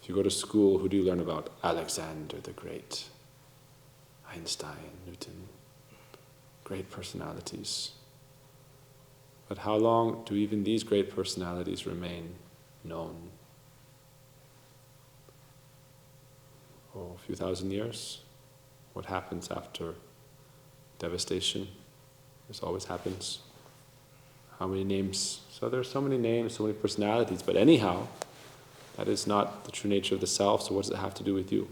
If you go to school, who do you learn about? Alexander the Great, Einstein, Newton, great personalities. But how long do even these great personalities remain known? Oh, a few thousand years? What happens after devastation? This always happens. How many names? So there's so many names, so many personalities, but anyhow, that is not the true nature of the self, so what does it have to do with you?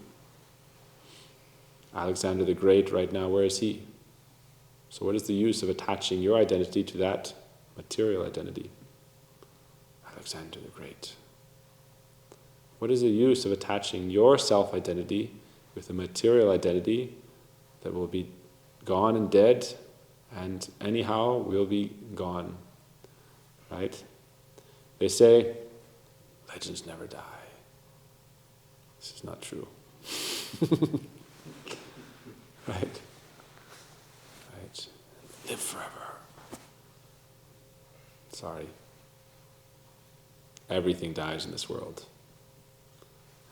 Alexander the Great, right now, where is he? So what is the use of attaching your identity to that material identity? Alexander the Great. What is the use of attaching your self-identity with a material identity that will be gone and dead, and anyhow will be gone? Right? They say, legends never die. This is not true. Right? Right? Live forever. Sorry. Everything dies in this world.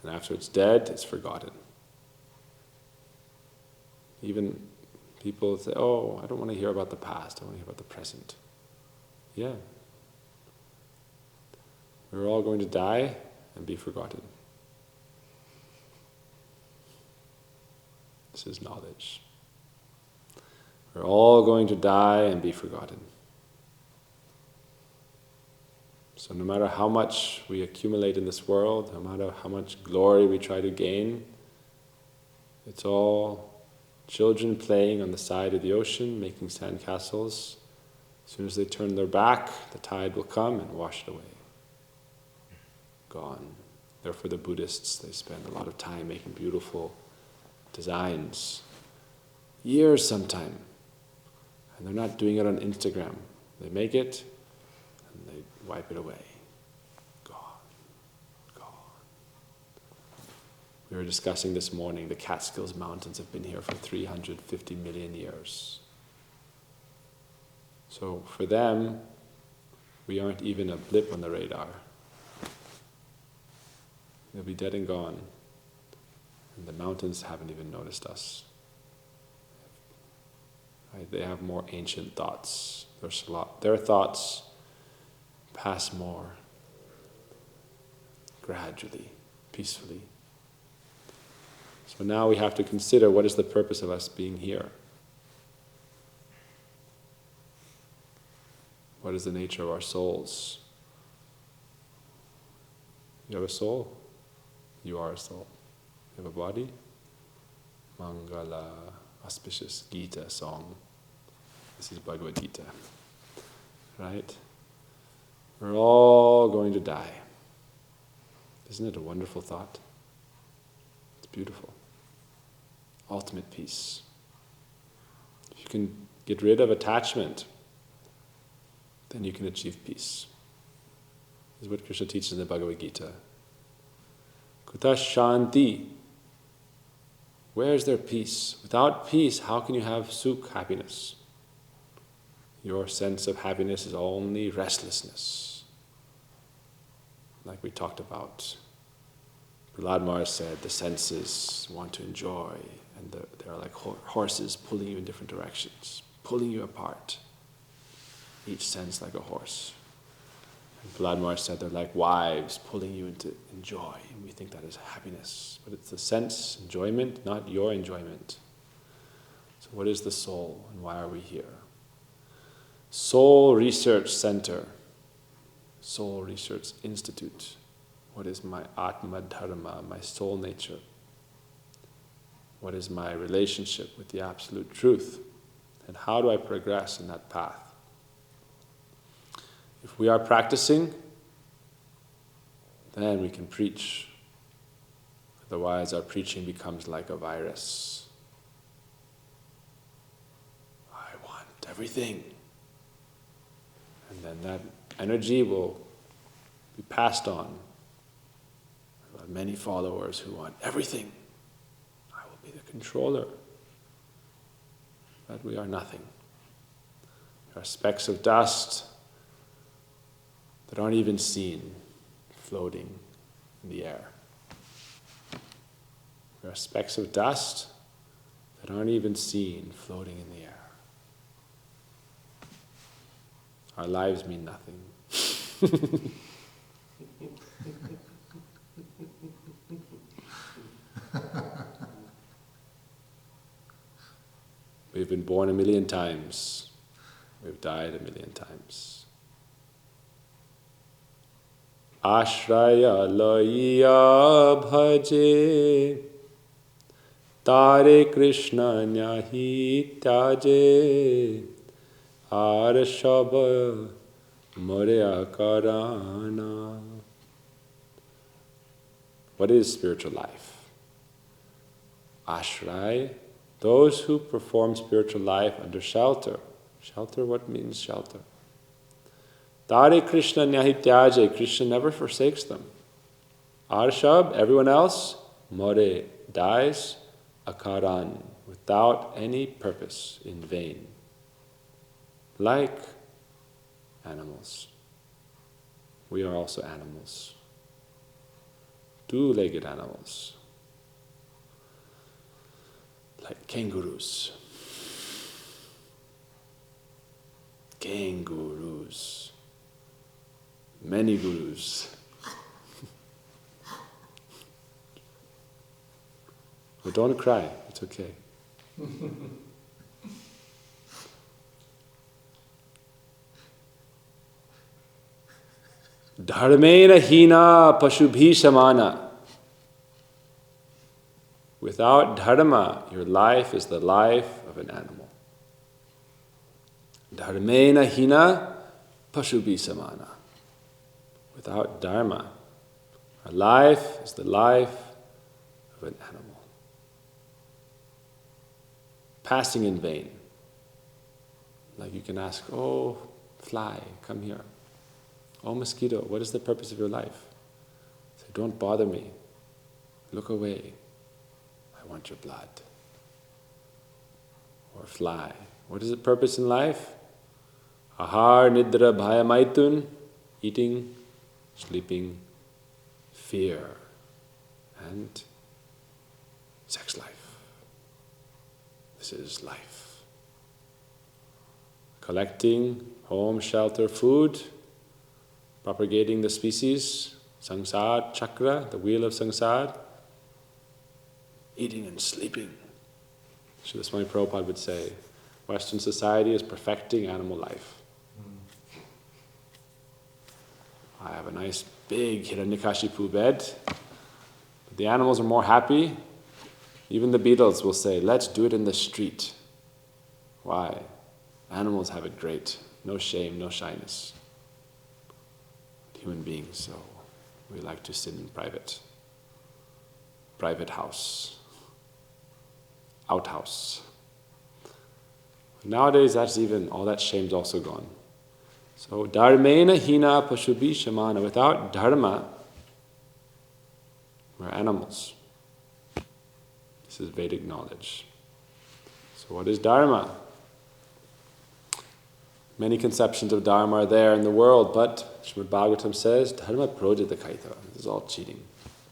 And after it's dead, it's forgotten. Even people say, oh, I don't want to hear about the past, I want to hear about the present. Yeah. We're all going to die and be forgotten. This is knowledge. We're all going to die and be forgotten. So no matter how much we accumulate in this world, no matter how much glory we try to gain, it's all children playing on the side of the ocean, making sandcastles. As soon as they turn their back, the tide will come and wash it away. Gone. Therefore the Buddhists, they spend a lot of time making beautiful designs. Years sometime. And they're not doing it on Instagram. They make it and they wipe it away. Gone. Gone. We were discussing this morning, the Catskills Mountains have been here for 350 million years. So for them, we aren't even a blip on the radar. They'll be dead and gone. And the mountains haven't even noticed us. Right? They have more ancient thoughts. Their thoughts pass more gradually, peacefully. So now we have to consider, what is the purpose of us being here? What is the nature of our souls? You have a soul? You are a soul. You have a body? Mangala, auspicious Gita song. This is Bhagavad Gita. Right? We're all going to die. Isn't it a wonderful thought? It's beautiful. Ultimate peace. If you can get rid of attachment, then you can achieve peace. This is what Krishna teaches in the Bhagavad Gita. Kuta shanti. Where is there peace? Without peace, how can you have sukh, happiness? Your sense of happiness is only restlessness. Like we talked about. Prahlad Maharaj said the senses want to enjoy, and they're like horses pulling you in different directions, pulling you apart. Each sense like a horse. And Prahlad Maharaj said they're like wives pulling you into enjoy, and we think that is happiness. But it's the sense enjoyment, not your enjoyment. So what is the soul, and why are we here? Soul Research Center, Soul Research Institute. What is my Atma Dharma, my soul nature? What is my relationship with the Absolute Truth? And how do I progress in that path? If we are practicing, then we can preach. Otherwise, our preaching becomes like a virus. I want everything. And then that energy will be passed on. I've got many followers who want everything. I will be the controller. But we are nothing. We are specks of dust that aren't even seen, floating in the air. We are specks of dust that aren't even seen floating in the air. Our lives mean nothing. We've been born 1,000,000 times. We've died 1,000,000 times. Ashraya loya bhaje Tare Krishna nyahi tyaje Arashaba Moreya karana. What is spiritual life? Ashray, those who perform spiritual life under shelter. Shelter, what means shelter? Tare Krishna nyahi tyaje, Krishna never forsakes them. Arshab, everyone else, more, dies, akaran, without any purpose, in vain. Like animals. We are also animals. Two-legged animals. Like kangaroos. Kangaroos. Many gurus. But don't cry, it's okay. Dharmena hina pashubhi samana. Without dharma, your life is the life of an animal. Dharmena hina pashubhi samana. Without dharma, our life is the life of an animal. Passing in vain. Like you can ask, oh, fly, come here. Oh, mosquito, what is the purpose of your life? Say, don't bother me. Look away. I want your blood. Or fly. What is the purpose in life? Ahar, nidra, bhaya, maitun. Eating, sleeping, fear, and sex life. This is life. Collecting home, shelter, food, propagating the species, samsara chakra, the wheel of samsara, eating and sleeping. Srila Swami Prabhupada would say, Western society is perfecting animal life. I have a nice big Hiranyakashipu bed, but the animals are more happy. Even the beetles will say, let's do it in the street. Why? Animals have it great. No shame, no shyness. Human beings, so we like to sit in private. Private house. Outhouse. Nowadays, that's even, all that shame's also gone. So, dharmena hina pashubhi shamana. Without dharma, we're animals. This is Vedic knowledge. So what is dharma? Many conceptions of dharma are there in the world, but Srimad Bhagavatam says, dharma projita kaita. This is all cheating.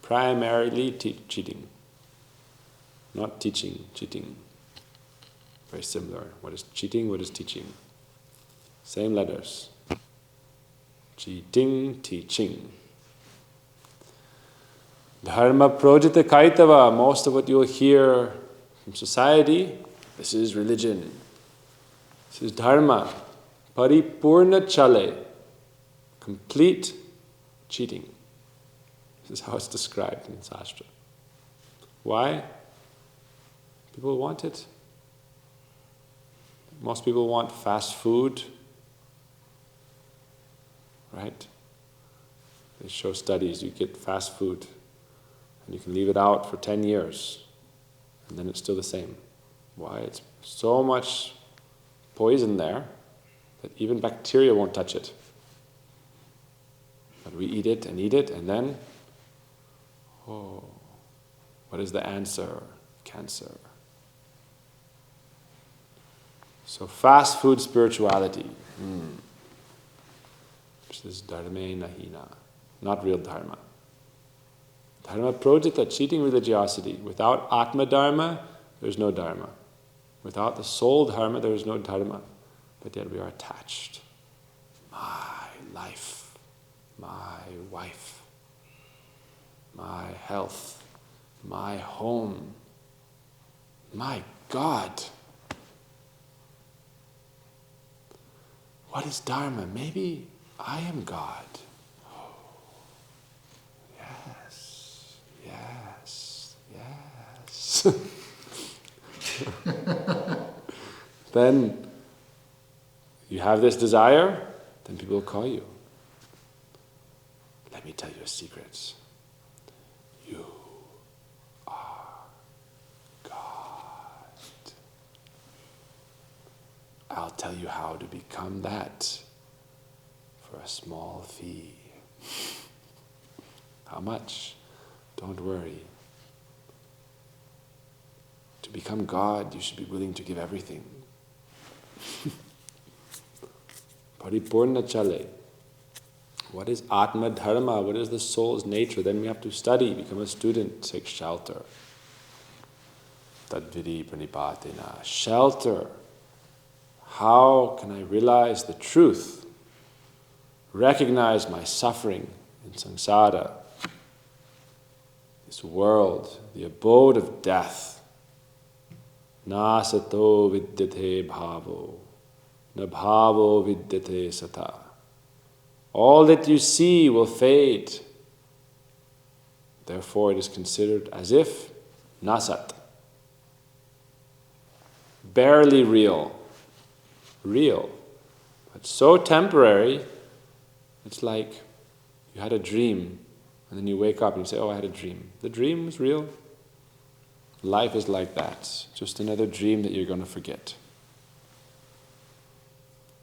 Primarily cheating. Not teaching, cheating. Very similar. What is cheating? What is teaching? Same letters. Cheating, teaching. Dharma projita kaitava. Most of what you'll hear from society, this is religion. This is dharma. Paripurna chale. Complete cheating. This is how it's described in Sastra. Why? People want it. Most people want fast food. Right? They show studies, you get fast food and you can leave it out for 10 years and then it's still the same. Why? It's so much poison there that even bacteria won't touch it. But we eat it and then, oh, what is the answer? Cancer. So fast food spirituality. This is dharmena hina, not real dharma. Dharma projita, cheating religiosity. Without Atma Dharma, there's no Dharma. Without the soul Dharma, there is no Dharma. But yet we are attached. My life, my wife, my health, my home, my God. What is Dharma? Maybe I am God. Oh, yes, yes, yes. Then you have this desire, then people will call you. Let me tell you a secret. You are God. I'll tell you how to become that for a small fee. How much? Don't worry. To become God, you should be willing to give everything. Paripurna chale. What is Atma Dharma? What is the soul's nature? Then we have to study, become a student, take shelter. Tadvidi pranipatina. Shelter. How can I realize the truth? Recognize my suffering in samsara, this world, the abode of death. Na sato vidyate bhavo, na bhavo vidyate sata. All that you see will fade. Therefore it is considered as if nasat. Barely real. Real. But so temporary, it's like you had a dream and then you wake up and you say, oh, I had a dream. The dream was real. Life is like that. Just another dream that you're going to forget.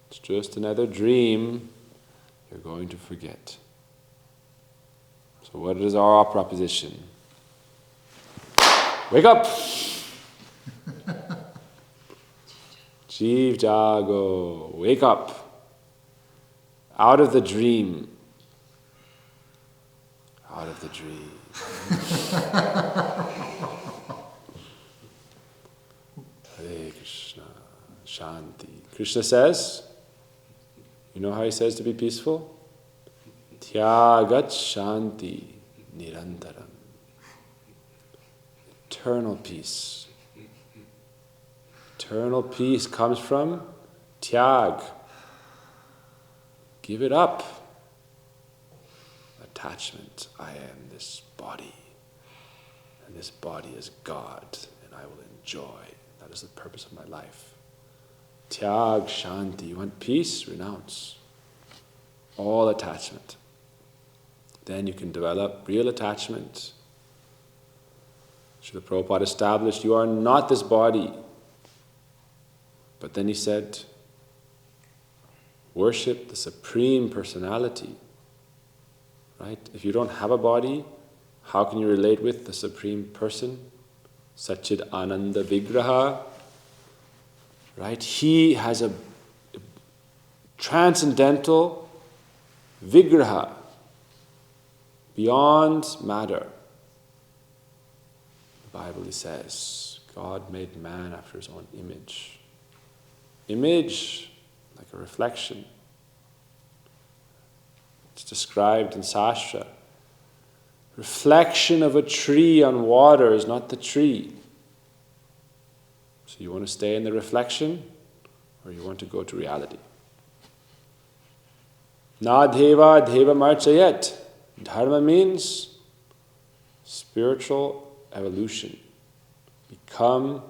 It's just another dream you're going to forget. So what is our proposition? Wake up! Jeev Jago, wake up. Out of the dream. Out of the dream. Hare Krishna, Shanti. Krishna says, you know how he says to be peaceful? Tyagat Shanti Nirantaram. Eternal peace. Eternal peace comes from tyag. Give it up. Attachment. I am this body. And this body is God. And I will enjoy. That is the purpose of my life. Tyag Shanti. You want peace? Renounce all attachment. Then you can develop real attachment. Srila Prabhupada established, you are not this body. But then he said, worship the Supreme Personality. Right? If you don't have a body, how can you relate with the Supreme Person? Satchid Ananda Vigraha. Right? He has a transcendental Vigraha, beyond matter. The Bible says, God made man after his own image. Image, like a reflection. It's described in Sastra. Reflection of a tree on water is not the tree. So you want to stay in the reflection, or you want to go to reality? Na deva deva marchayat. Dharma means spiritual evolution. Become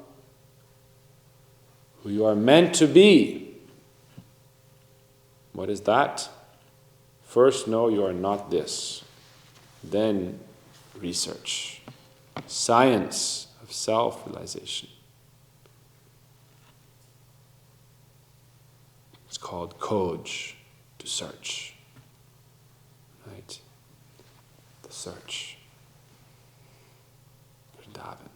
who you are meant to be. What is that? First, know you are not this. Then, research. Science of self-realization. It's called Khoj, to search. Right? The search. Vrindavan.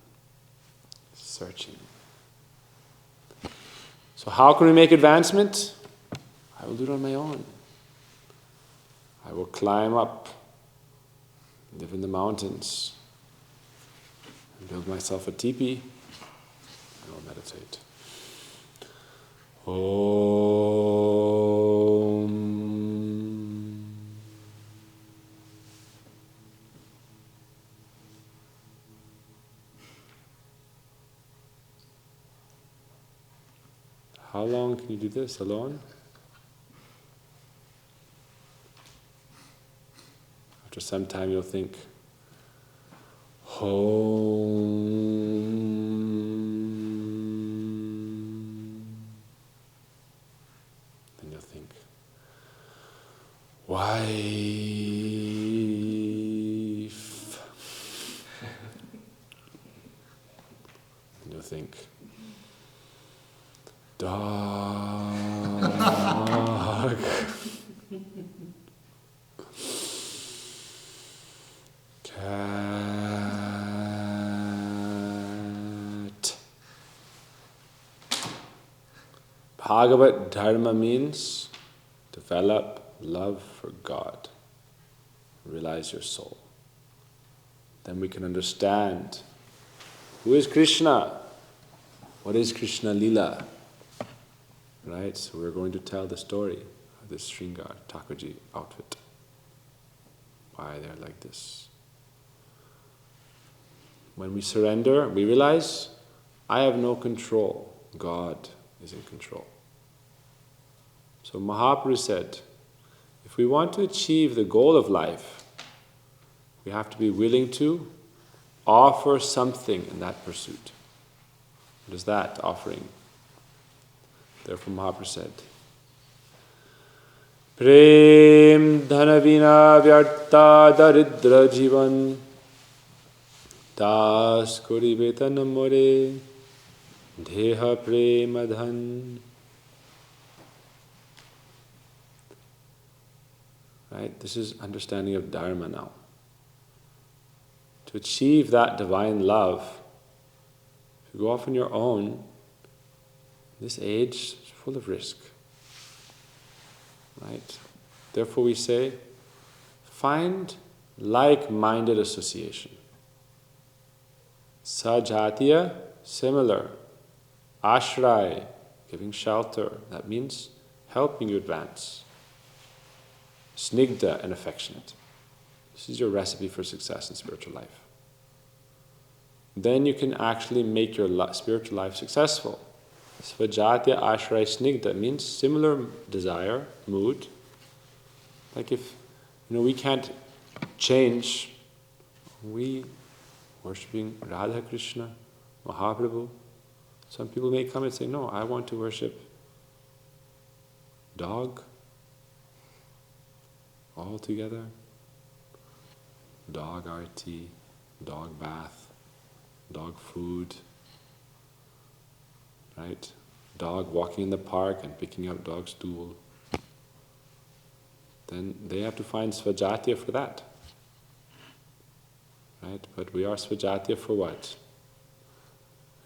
Searching. So how can we make advancement? I will do it on my own. I will climb up live in the mountains, and build myself a teepee, and I'll meditate. Om. How long can you do this alone? After some time you'll think, Om. Then you'll think, wife. And you'll think, dog. Cat. Bhagavat Dharma means develop love for God. Realize your soul. Then we can understand who is Krishna? What is Krishna Lila? Right? So we're going to tell the story of this Sringar Thakurji outfit. Why they're like this. When we surrender, we realize, I have no control. God is in control. So Mahaprabhu said, if we want to achieve the goal of life, we have to be willing to offer something in that pursuit. What is that offering? Therefore Mahaprabhu said, Prem dhana vina vyarta daridra jivan das kori vetana more deha prema dhan. Right? This is understanding of Dharma now. To achieve that divine love, if you go off on your own, this age is full of risk. Right? Therefore we say, find like-minded association. Sajatiya, similar. Ashray, giving shelter. That means helping you advance. Snigdha and affectionate. This is your recipe for success in spiritual life. Then you can actually make your spiritual life successful. Svajatya ashray snigdha means similar desire, mood. Like if, we can't change, we worshipping Radha Krishna, Mahaprabhu. Some people may come and say, no, I want to worship dog all together. Dog arti, dog bath, dog food. Right? Dog walking in the park and picking up dog stool. Then they have to find Svajatya for that. Right? But we are Svajatya for what?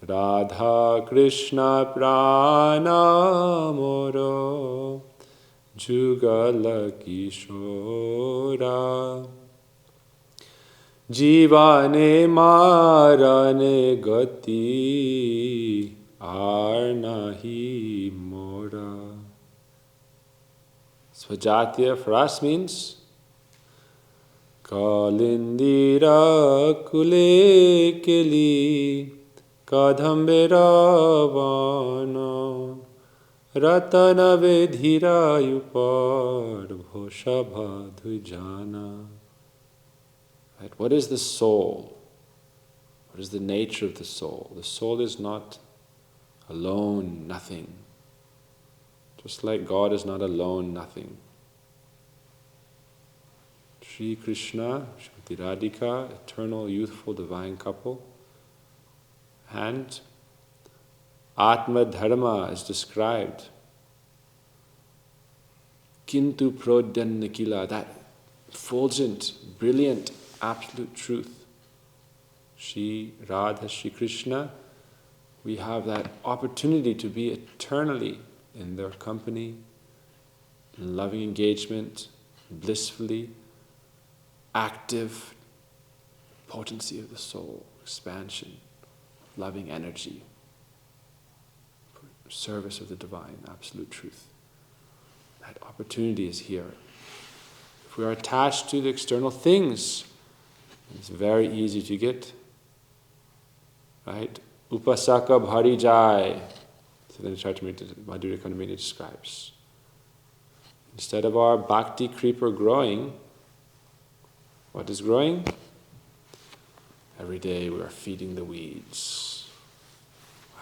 Radha Krishna Prana Moro Jugala Kishora Jivane Marane Gati Arnahi Mora. Svajatya for us means Kalindira Kule Keli Kadhambe Ravana Ratana Vedhira Yupar Bhoshabha Dhujana. Right? What is the soul? What is the nature of the soul? The soul is not alone, nothing. Just like God is not alone, nothing. Sri Krishna, Shrimati Radhika, eternal, youthful, divine couple. And Atma Dharma is described. Kintu Prodyan Nikila, that fulgent, brilliant, absolute truth. Shri Radha, Shri Krishna, we have that opportunity to be eternally in their company, in loving engagement, blissfully, active, potency of the soul, expansion, loving energy, service of the divine, absolute truth. That opportunity is here. If we are attached to the external things, it's very easy to get, right? Upasaka bhari jai. So then Madhurya Kandamini describes. Instead of our bhakti creeper growing, what is growing? Every day we are feeding the weeds.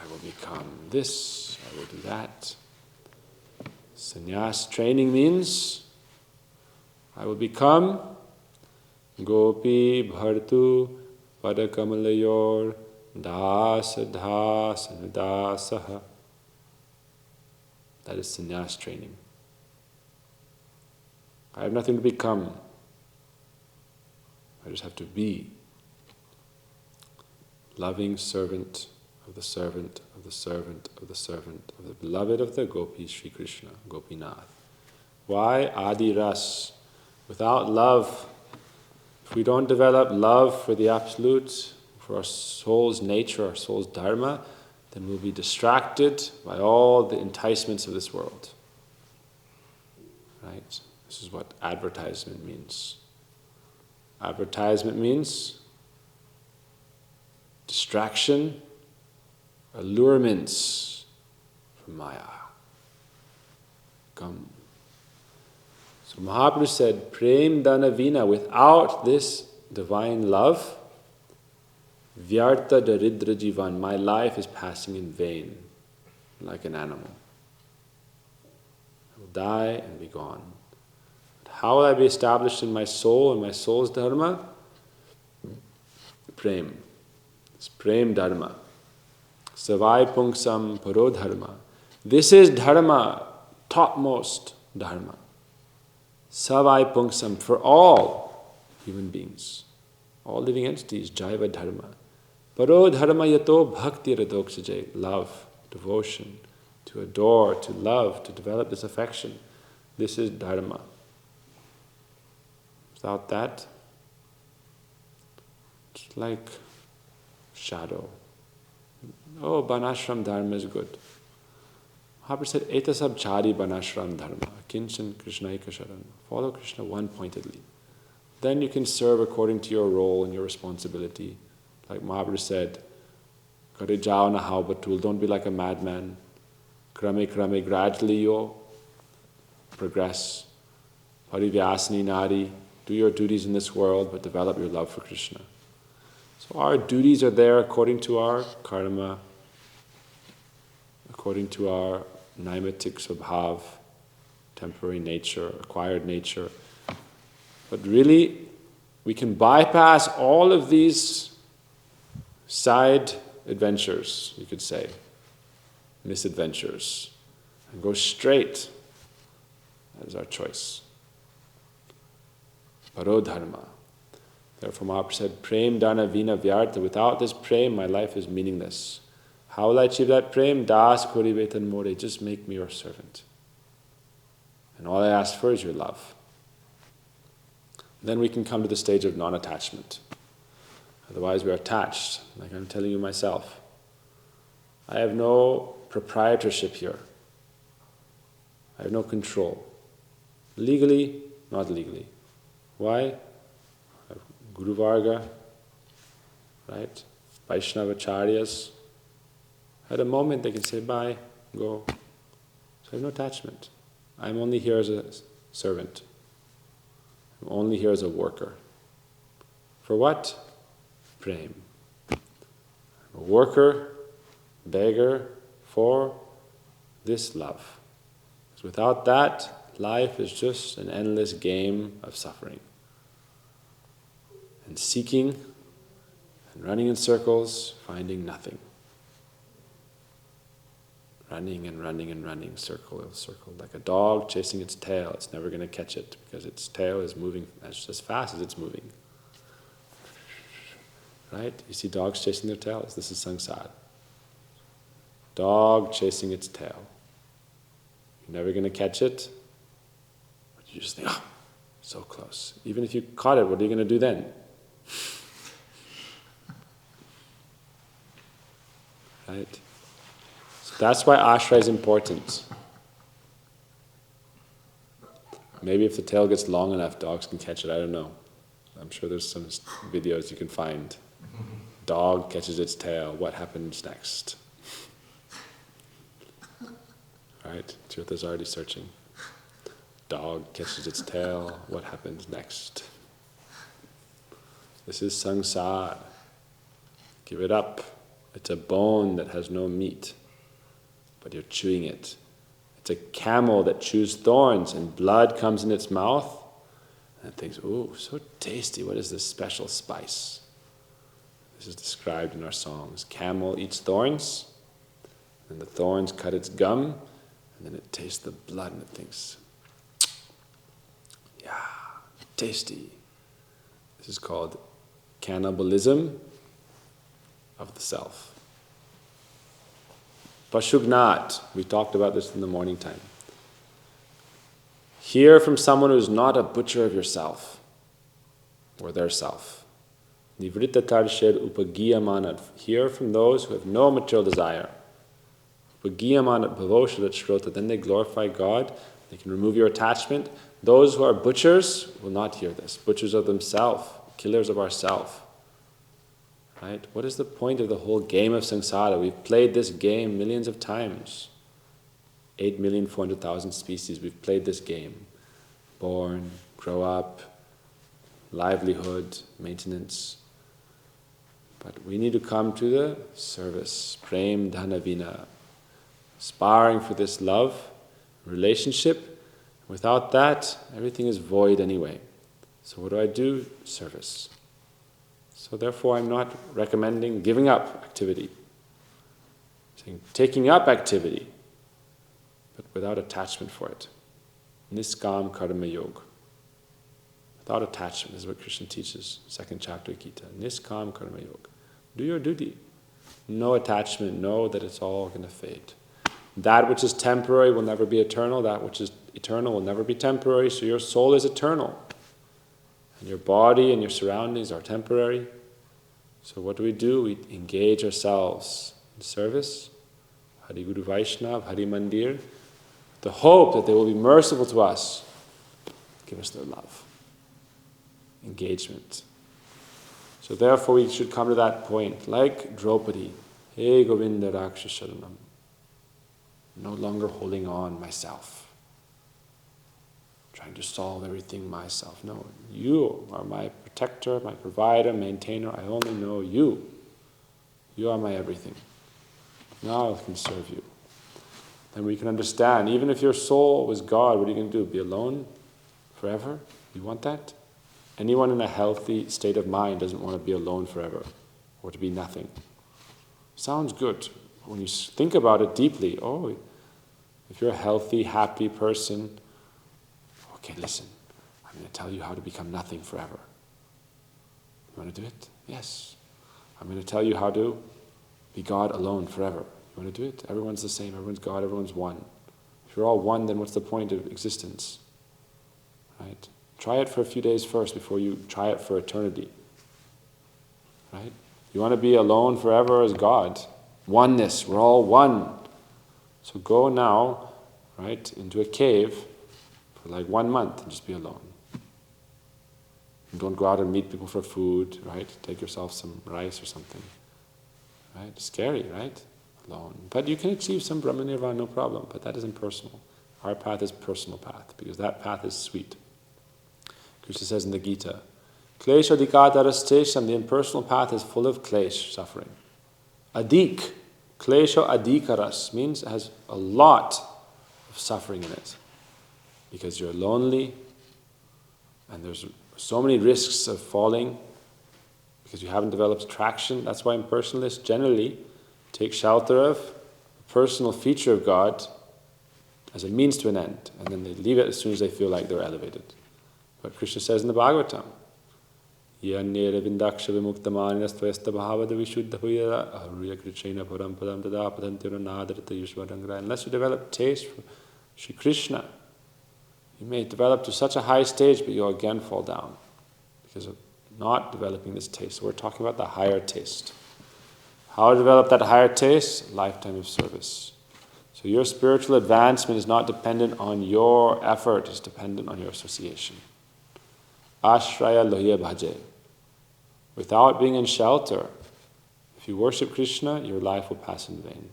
I will become this, I will do that. Sannyas training means I will become Gopi Bhartu Padakamalayur Dasa Dhasa Dasaha. That is sannyas training. I have nothing to become. I just have to be. Loving servant of the servant of the servant of the servant of the beloved of the Gopis, Sri Krishna, Gopinath. Why? Adi Ras. Without love, if we don't develop love for the Absolute, for our soul's nature, our soul's dharma, then we'll be distracted by all the enticements of this world. Right? This is what advertisement means. Advertisement means distraction, allurements from Maya. Come. So Mahaprabhu said, Prem Danavina, without this divine love, Vyarta Daridra Jivan, my life is passing in vain, like an animal. I will die and be gone. But how will I be established in my soul and my soul's dharma? Prem. It's Prem Dharma. Savai Pungsam Paro Dharma. This is dharma, topmost dharma. Savai Pungsam, for all human beings, all living entities, Jaiva Dharma. Paro Dharma Yato Bhakti Radoksaje, love, devotion, to adore, to love, to develop this affection. This is dharma. Without that, it's like shadow. Oh, Banashram Dharma is good. Mahaprabhu said, Etasab chari Banashram Dharma, Kinchan Krishnaika Sharan. Follow Krishna one-pointedly. Then you can serve according to your role and your responsibility. Like Mahaprabhu said, Kare jao na hao batul, don't be like a madman. Krame krame, gradually you'll progress. Parivyasani nari, do your duties in this world, but develop your love for Krishna. So our duties are there according to our karma, according to our naimatik svabhav, temporary nature, acquired nature. But really, we can bypass all of these side adventures, you could say, misadventures, and go straight. That is our choice. Paro dharma. Therefore Mahaprabhu said, Prem dana vina vyartha. Without this prem, my life is meaningless. How will I achieve that prem? Das kori vetan more. Just make me your servant. And all I ask for is your love. Then we can come to the stage of non-attachment. Otherwise we are attached, like I'm telling you myself. I have no proprietorship here. I have no control. Legally, not legally. Why? I have Guru Varga, right? Vaishnavacharyas. At a moment they can say bye, go. So I have no attachment. I'm only here as a servant. I'm only here as a worker. For what? Prem. I'm a worker, beggar for this love. Because without that, life is just an endless game of suffering. And seeking, and running in circles, finding nothing. Running and running and running, circle, like a dog chasing its tail. It's never going to catch it because its tail is moving as fast as it's moving. Right? You see dogs chasing their tails. This is samsara. Dog chasing its tail. You're never going to catch it, but you just think, oh, so close. Even if you caught it, what are you going to do then? Right? So that's why ashray is important. Maybe if the tail gets long enough, dogs can catch it. I don't know. I'm sure there's some videos you can find. Dog catches its tail. What happens next? Right? Tirtha's already searching. Dog catches its tail. What happens next? This is samsara. Give it up. It's a bone that has no meat, but you're chewing it. It's a camel that chews thorns and blood comes in its mouth and it thinks, ooh, so tasty, what is this special spice? This is described in our songs. Camel eats thorns and the thorns cut its gum and then it tastes the blood and it thinks, yeah, tasty. This is called cannibalism of the self. Pashugnat, we talked about this in the morning time. Hear from someone who is not a butcher of yourself or their self. Nivritta tarshir upagiyamanat. Hear from those who have no material desire. Upagiyamanat bhavoshadat shrota. Then they glorify God. They can remove your attachment. Those who are butchers will not hear this. Butchers of themselves, killers of ourself. Right? What is the point of the whole game of samsara? We've played this game millions of times. 8,400,000 species, we've played this game. Born, grow up, livelihood, maintenance. But we need to come to the service. Prem dhanavina. Aspiring for this love, relationship. Without that, everything is void anyway. So what do? Service. So therefore I'm not recommending giving up activity. I'm saying taking up activity, but without attachment for it. Niskam karma yoga. Without attachment, this is what Krishna teaches, 2nd chapter of Gita. Niskam karma yoga. Do your duty. No attachment, know that it's all going to fade. That which is temporary will never be eternal, that which is eternal will never be temporary, so your soul is eternal. And your body and your surroundings are temporary. So what do? We engage ourselves in service, Hari Guru Vaishnav, Hari Mandir, the hope that they will be merciful to us, give us their love, engagement. So therefore we should come to that point, like Draupadi, Hey Govinda Raksha Sharanam, no longer holding on myself, trying to solve everything myself. No, you are my protector, my provider, maintainer. I only know you. You are my everything. Now I can serve you. Then we can understand, even if your soul was God, what are you going to do? Be alone forever? You want that? Anyone in a healthy state of mind doesn't want to be alone forever or to be nothing. Sounds good. When you think about it deeply, if you're a healthy, happy person, okay, listen, I'm going to tell you how to become nothing forever. You want to do it? Yes. I'm going to tell you how to be God alone forever. You want to do it? Everyone's the same, everyone's God, everyone's one. If you're all one, then what's the point of existence? Right? Try it for a few days first before you try it for eternity. Right? You want to be alone forever as God. Oneness, we're all one. So go now, right, into a cave for like 1 month and just be alone. And don't go out and meet people for food, right? Take yourself some rice or something. Right? Scary, right? Alone. But you can achieve some Brahma Nirvana, no problem, but that isn't personal. Our path is personal path, because that path is sweet. Krishna says in the Gita, Klesha adikatarastesham, the impersonal path is full of klesh, suffering. Adik, klesha adikaras, means it has a lot of suffering in it. Because you're lonely, and there's so many risks of falling, because you haven't developed traction. That's why impersonalists generally take shelter of a personal feature of God as a means to an end, and then they leave it as soon as they feel like they're elevated. But Krishna says in the Bhagavatam, Yannera vindaksha vimuktamani stvesta bhavada vishuddha huyara ahruya krichena param padam tada padantira nadarita yishvarangra. Unless you develop taste for Shri Krishna, you may develop to such a high stage, but you'll again fall down because of not developing this taste. So we're talking about the higher taste. How to develop that higher taste? Lifetime of service. So your spiritual advancement is not dependent on your effort, it's dependent on your association. Ashraya lohiya bhaje. Without being in shelter, if you worship Krishna, your life will pass in vain.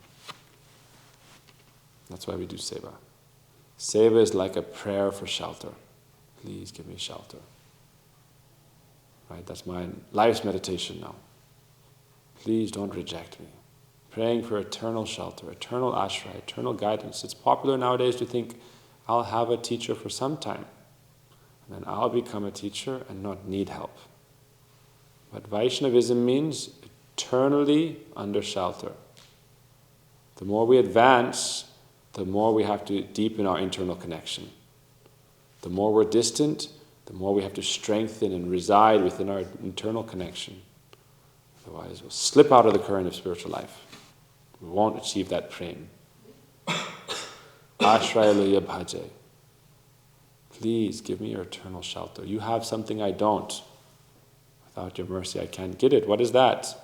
That's why we do seva. Seva is like a prayer for shelter. Please give me shelter. Right? That's my life's meditation now. Please don't reject me. Praying for eternal shelter, eternal ashray, eternal guidance. It's popular nowadays to think, I'll have a teacher for some time, and then I'll become a teacher and not need help. But Vaishnavism means eternally under shelter. The more we advance, the more we have to deepen our internal connection. The more we're distant, the more we have to strengthen and reside within our internal connection. Otherwise, we'll slip out of the current of spiritual life. We won't achieve that prem. Ashraya lohiya bhaje. Please give me your eternal shelter. You have something I don't. Without your mercy, I can't get it. What is that?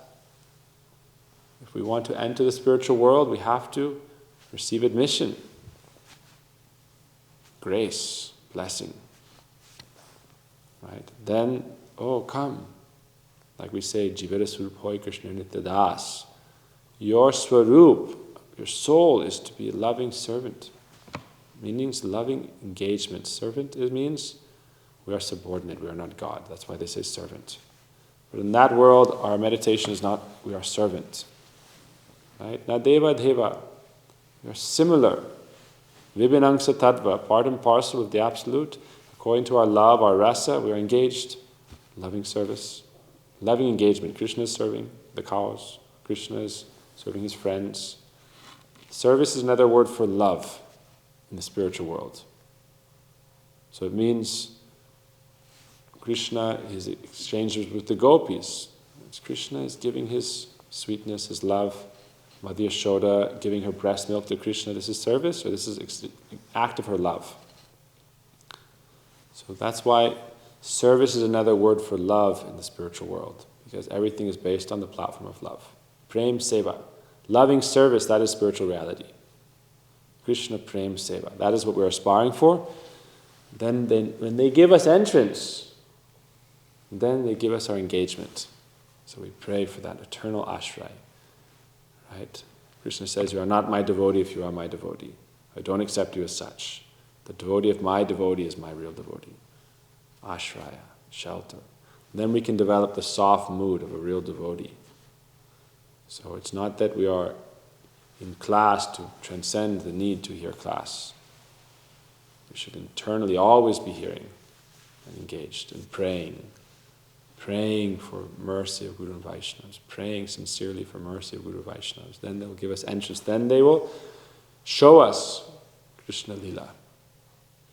If we want to enter the spiritual world, we have to receive admission. Grace, blessing. Right? Then, come. Like we say, Jivara Surupoi Krishna Nitya Das. Your Swarup, your soul is to be a loving servant. Means loving engagement. Servant, it means we are subordinate, we are not God. That's why they say servant. But in that world, our meditation is not, we are servant. Right? Na deva deva. We are similar. Vibhinangsa tattva, part and parcel of the Absolute. According to our love, our rasa, we are engaged. Loving service. Loving engagement. Krishna is serving the cows. Krishna is serving his friends. Service is another word for love in the spiritual world. So it means Krishna, his exchanges with the gopis. Krishna is giving his sweetness, his love. Mother Yashoda giving her breast milk to Krishna. This is service, or this is an act of her love. So that's why service is another word for love in the spiritual world, because everything is based on the platform of love. Prem seva. Loving service, that is spiritual reality. Krishna Prem seva. That is what we're aspiring for. Then when they give us entrance, then they give us our engagement. So we pray for that eternal ashray. Right? Krishna says, you are not my devotee if you are my devotee. I don't accept you as such. The devotee of my devotee is my real devotee. Ashraya, shelter. Then we can develop the soft mood of a real devotee. So it's not that we are in class to transcend the need to hear class. We should internally always be hearing and engaged and praying for mercy of Guru and Vaishnavas, praying sincerely for mercy of Guru Vaishnavas. Then they will give us entrance. Then they will show us Krishna Lila.